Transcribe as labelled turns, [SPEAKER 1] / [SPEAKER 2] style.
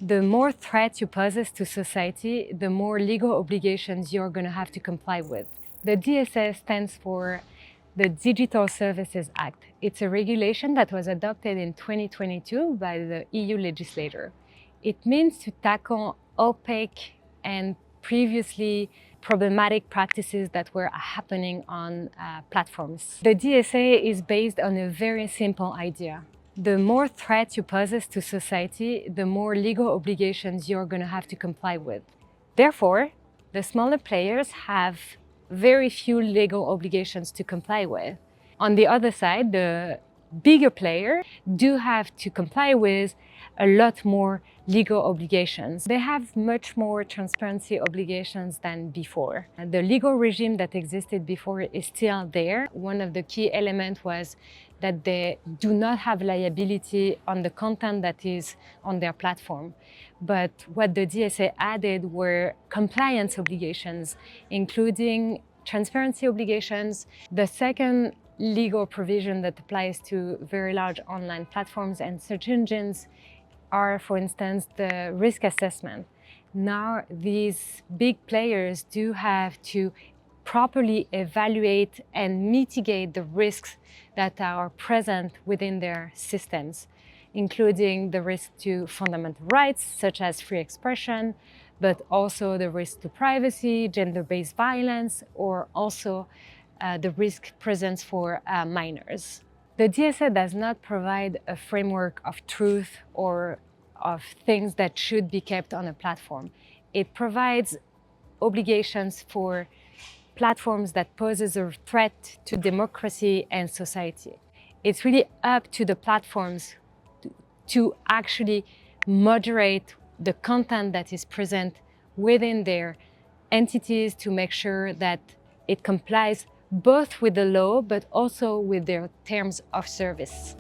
[SPEAKER 1] The more threats you possess to society, the more legal obligations you're going to have to comply with. The DSA stands for the Digital Services Act. It's a regulation that was adopted in 2022 by the EU legislator. It means to tackle opaque and previously problematic practices that were happening on platforms. The DSA is based on a very simple idea. The more threats you possess to society, the more legal obligations you're going to have to comply with. Therefore, the smaller players have very few legal obligations to comply with. On the other side, the bigger players do have to comply with a lot more legal obligations. They have much more transparency obligations than before. The legal regime that existed before is still there. One of the key elements was that they do not have liability on the content that is on their platform. But what the DSA added were compliance obligations, including transparency obligations. The second legal provision that applies to very large online platforms and search engines are, for instance, the risk assessment. Now, these big players do have to properly evaluate and mitigate the risks that are present within their systems, including the risk to fundamental rights, such as free expression, but also the risk to privacy, gender-based violence, or also the risk present for minors. The DSA does not provide a framework of truth or of things that should be kept on a platform. It provides obligations for platforms that poses a threat to democracy and society. It's really up to the platforms to actually moderate the content that is present within their entities to make sure that it complies both with the law but also with their terms of service.